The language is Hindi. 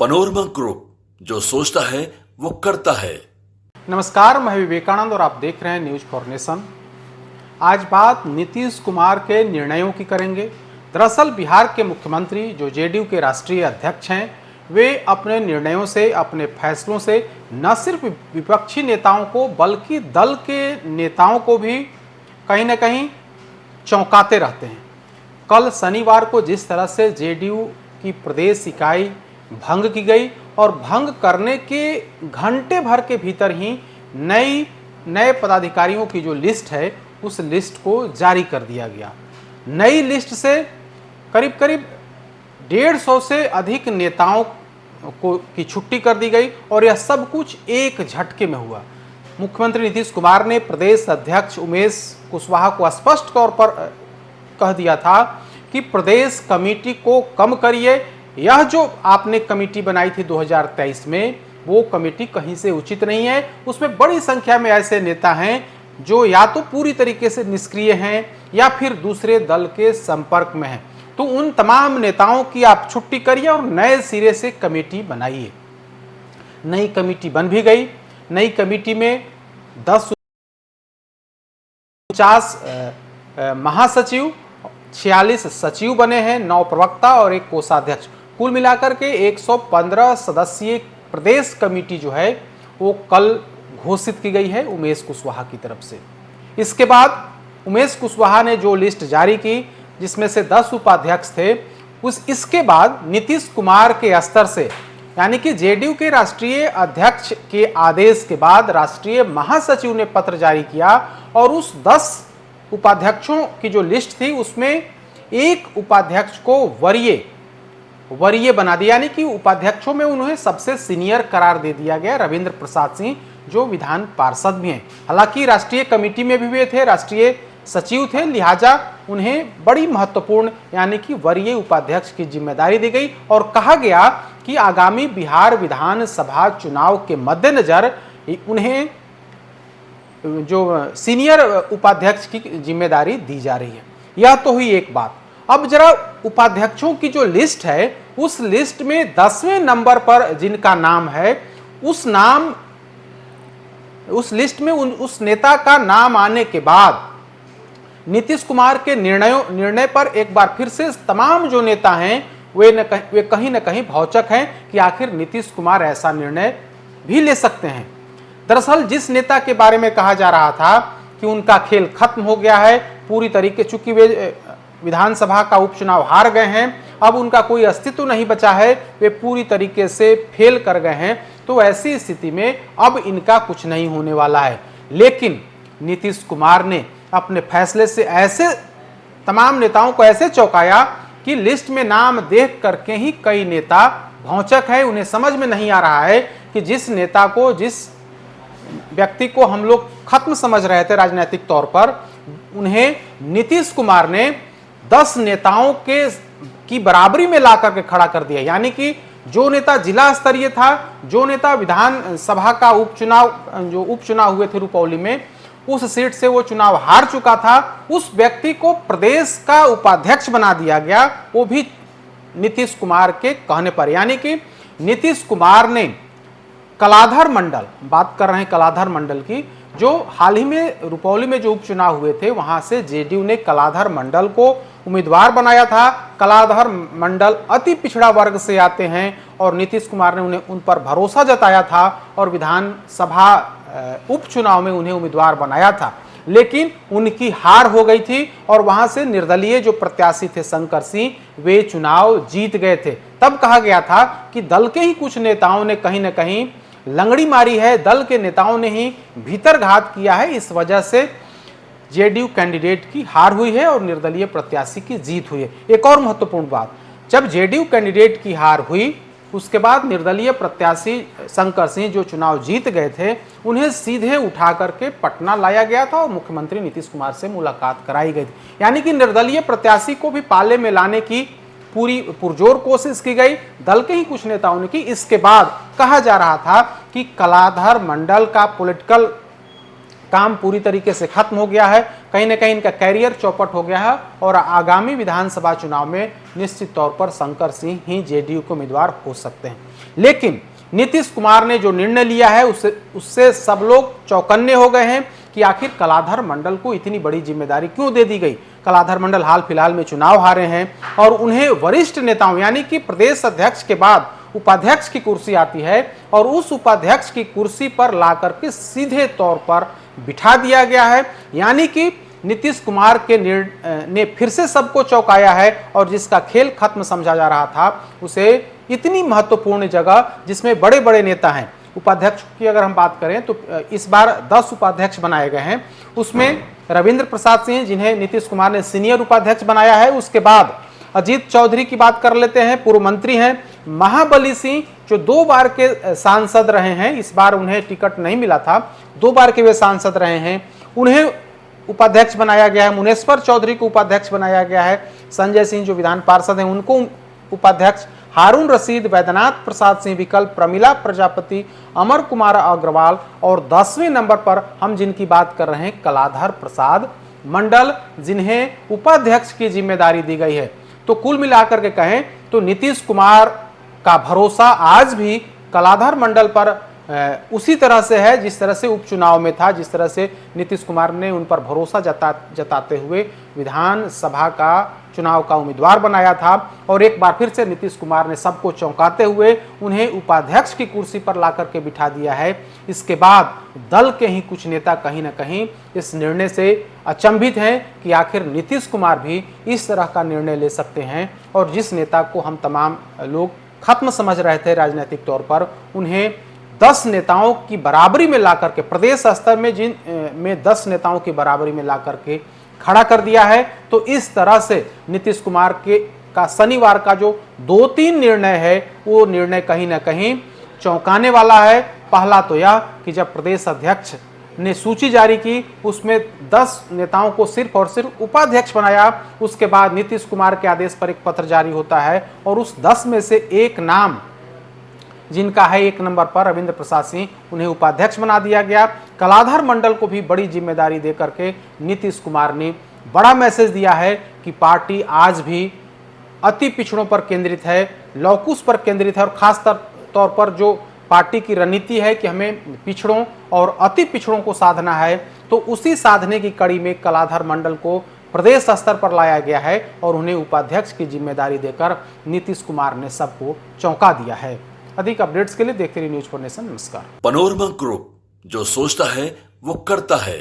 पनोरमा ग्रुप, जो सोचता है वो करता है। नमस्कार, मैं विवेकानंद और आप देख रहे हैं न्यूज फॉर नेशन। आज बात नीतीश कुमार के निर्णयों की करेंगे। दरअसल बिहार के मुख्यमंत्री जो जेडीयू के राष्ट्रीय अध्यक्ष हैं, वे अपने निर्णयों से, अपने फैसलों से न सिर्फ विपक्षी नेताओं को बल्कि दल के नेताओं को भी कहीं न कहीं चौंकाते रहते हैं। कल शनिवार को जिस तरह से जेडीयू की प्रदेश इकाई भंग की गई और भंग करने के घंटे भर के भीतर ही नए पदाधिकारियों की जो लिस्ट है उस लिस्ट को जारी कर दिया गया। नई लिस्ट से करीब करीब 150 से अधिक नेताओं को की छुट्टी कर दी गई और यह सब कुछ एक झटके में हुआ। मुख्यमंत्री नीतीश कुमार ने प्रदेश अध्यक्ष उमेश कुशवाहा को स्पष्ट तौर पर कह दिया था कि प्रदेश कमेटी को कम करिए। यह जो आपने कमेटी बनाई थी 2023 में, वो कमेटी कहीं से उचित नहीं है। उसमें बड़ी संख्या में ऐसे नेता हैं जो या तो पूरी तरीके से निष्क्रिय हैं या फिर दूसरे दल के संपर्क में हैं। तो उन तमाम नेताओं की आप छुट्टी करिए और नए सिरे से कमेटी बनाइए। नई कमेटी बन भी गई। नई कमेटी में 50 महासचिव, 46 सचिव बने हैं, 9 प्रवक्ता और 1 कोषाध्यक्ष। कुल मिलाकर के 115 सदस्यीय प्रदेश कमेटी जो है वो कल घोषित की गई है उमेश कुशवाहा की तरफ से। इसके बाद उमेश कुशवाहा ने जो लिस्ट जारी की, जिसमें से 10 उपाध्यक्ष थे, इसके बाद नीतीश कुमार के स्तर से, यानी कि जेडीयू के राष्ट्रीय अध्यक्ष के आदेश के बाद राष्ट्रीय महासचिव ने पत्र जारी किया और उस 10 उपाध्यक्षों की जो लिस्ट थी उसमें एक उपाध्यक्ष को वरीय बना दिया, यानी कि उपाध्यक्षों में उन्हें सबसे सीनियर करार दे दिया गया, रविंद्र प्रसाद सिंह, जो विधान पार्षद भी हैं। हालांकि राष्ट्रीय कमेटी में भी वे थे, राष्ट्रीय सचिव थे, लिहाजा उन्हें बड़ी महत्वपूर्ण यानी कि वरीय उपाध्यक्ष की जिम्मेदारी दी गई और कहा गया कि आगामी बिहार विधानसभा चुनाव के मद्देनजर उन्हें जो सीनियर उपाध्यक्ष की जिम्मेदारी दी जा रही है। यह तो हुई एक बात। अब जरा उपाध्यक्षों की जो लिस्ट है उस लिस्ट में 10वें नंबर पर जिनका नाम है, उस लिस्ट में उस नेता का नाम आने के बाद नीतीश कुमार के निर्णय पर एक बार फिर से तमाम जो नेता हैं वे कहीं न कहीं भौचक हैं कि आखिर नीतीश कुमार ऐसा निर्णय भी ले सकते हैं। दरअसल जिस नेता के बारे में कहा जा रहा था कि उनका खेल खत्म हो गया है पूरी तरीके, चूंकि वे विधानसभा का उपचुनाव हार गए हैं, अब उनका कोई अस्तित्व नहीं बचा है, वे पूरी तरीके से फेल कर गए हैं, तो ऐसी स्थिति में अब इनका कुछ नहीं होने वाला है। लेकिन नीतीश कुमार ने अपने फैसले से ऐसे तमाम नेताओं को ऐसे चौंकाया कि लिस्ट में नाम देख करके ही कई नेता भौचक है। उन्हें समझ में नहीं आ रहा है कि जिस नेता को, जिस व्यक्ति को हम लोग खत्म समझ रहे थे राजनीतिक तौर पर, उन्हें नीतीश कुमार ने 10 नेताओं की बराबरी में ला करके खड़ा कर दिया। यानी कि जो नेता जिला स्तरीय था, जो नेता विधानसभा का उपचुनाव हुए थे रुपौली में, उस सीट से वो चुनाव हार चुका था, उस व्यक्ति को प्रदेश का उपाध्यक्ष बना दिया गया, वो भी नीतीश कुमार के कहने पर। यानी कि नीतीश कुमार ने कलाधर मंडल, बात कर रहे हैं कलाधर मंडल की, जो हाल ही में रुपौली में जो उपचुनाव हुए थे वहां से जेडीयू ने कलाधर मंडल को उम्मीदवार बनाया था। कलाधर मंडल अति पिछड़ा वर्ग से आते हैं और नीतीश कुमार ने उन पर भरोसा जताया था और विधानसभा उपचुनाव में उन्हें उम्मीदवार बनाया था। लेकिन उनकी हार हो गई थी और वहां से निर्दलीय जो प्रत्याशी थे शंकर सिंह, वे चुनाव जीत गए थे। तब कहा गया था कि दल के ही कुछ नेताओं ने कहीं न कहीं लंगड़ी मारी है, दल के नेताओं ने ही भीतरघात किया है, इस वजह से जेडीयू कैंडिडेट की हार हुई है और निर्दलीय प्रत्याशी की जीत हुई है। एक और महत्वपूर्ण बात, जब जेडीयू कैंडिडेट की हार हुई उसके बाद निर्दलीय प्रत्याशी शंकर सिंह जो चुनाव जीत गए थे, उन्हें सीधे उठा करके पटना लाया गया था और मुख्यमंत्री नीतीश कुमार से मुलाकात कराई गई थी। यानी कि निर्दलीय प्रत्याशी को भी पाले में लाने की पूरी पुरजोर कोशिश की गई, दल के ही कुछ नेताओं ने की। इसके बाद कहा जा रहा था कि कलाधर मंडल का पॉलिटिकल काम पूरी तरीके से खत्म हो गया है, कहीं ना कहीं इनका कैरियर चौपट हो गया है और आगामी विधानसभा चुनाव में निश्चित तौर पर शंकर सिंह ही जेडीयू के उम्मीदवार हो सकते हैं। लेकिन नीतीश कुमार ने जो निर्णय लिया है उससे सब लोग चौकन्ने हो गए हैं कि आखिर कलाधर मंडल को इतनी बड़ी जिम्मेदारी क्यों दे दी गई। कलाधर मंडल हाल फिलहाल में चुनाव हारे हैं और उन्हें वरिष्ठ नेताओं यानी कि प्रदेश अध्यक्ष के बाद उपाध्यक्ष की कुर्सी आती है और उस उपाध्यक्ष की कुर्सी पर ला करके सीधे तौर पर बिठा दिया गया है। यानी कि नीतीश कुमार के ने फिर से सबको चौंकाया है और जिसका खेल खत्म समझा जा रहा था उसे इतनी महत्वपूर्ण जगह जिसमें बड़े बड़े नेता हैं, उपाध्यक्ष की अगर हम बात करें तो इस बार 10 उपाध्यक्ष बनाए गए हैं। उसमें रविंद्र प्रसाद सिंह जिन्हें नीतीश कुमार ने सीनियर उपाध्यक्ष बनाया है, उसके बाद अजीत चौधरी की बात कर लेते हैं, पूर्व मंत्री हैं। महाबली सिंह जो 2 बार के सांसद रहे हैं, इस बार उन्हें टिकट नहीं मिला था, 2 बार के वे सांसद रहे हैं, उन्हें उपाध्यक्ष बनाया गया है। मुनेश्वर चौधरी को उपाध्यक्ष बनाया गया है। संजय सिंह जो विधान पार्षद हैं उनको उपाध्यक्ष, हारून रशीद, वैद्यनाथ प्रसाद सिंह विकल्प, प्रमिला प्रजापति, अमर कुमार अग्रवाल और 10वें नंबर पर हम जिनकी बात कर रहे हैं कलाधर प्रसाद मंडल, जिन्हें उपाध्यक्ष की जिम्मेदारी दी गई है। तो कुल मिलाकर के कहें तो नीतीश कुमार का भरोसा आज भी कलाधर मंडल पर उसी तरह से है जिस तरह से उपचुनाव में था, जिस तरह से नीतीश कुमार ने उन पर भरोसा जताते हुए विधानसभा का चुनाव का उम्मीदवार बनाया था। और एक बार फिर से नीतीश कुमार ने सबको चौंकाते हुए उन्हें उपाध्यक्ष की कुर्सी पर लाकर के बिठा दिया है। इसके बाद दल के ही कुछ नेता कहीं ना कहीं इस निर्णय से अचंभित हैं कि आखिर नीतीश कुमार भी इस तरह का निर्णय ले सकते हैं। और जिस नेता को हम तमाम लोग खत्म समझ रहे थे राजनीतिक तौर पर, उन्हें 10 नेताओं की बराबरी में लाकर के, प्रदेश स्तर में 10 नेताओं की बराबरी में लाकर के खड़ा कर दिया है। तो इस तरह से नीतीश कुमार का शनिवार का जो 2-3 निर्णय है वो निर्णय कहीं ना कहीं चौंकाने वाला है। पहला तो यह कि जब प्रदेश अध्यक्ष ने सूची जारी की उसमें 10 नेताओं को सिर्फ और सिर्फ उपाध्यक्ष बनाया। उसके बाद नीतीश कुमार के आदेश पर एक पत्र जारी होता है और उस 10 में से एक नाम जिनका है 1 नंबर पर रविंद्र प्रसाद सिंह, उन्हें उपाध्यक्ष बना दिया गया। कलाधर मंडल को भी बड़ी जिम्मेदारी देकर के नीतीश कुमार ने बड़ा मैसेज दिया है कि पार्टी आज भी अति पिछड़ों पर केंद्रित है, लौकुश पर केंद्रित है और खास तौर पर जो पार्टी की रणनीति है कि हमें पिछड़ों और अति पिछड़ों को साधना है, तो उसी साधने की कड़ी में कलाधर मंडल को प्रदेश स्तर पर लाया गया है और उन्हें उपाध्यक्ष की जिम्मेदारी देकर नीतीश कुमार ने सबको चौंका दिया है। अधिक अपडेट्स के लिए देखते रहिए न्यूज़4नेशन। नमस्कार। पनोरमा ग्रुप, जो सोचता है वो करता है।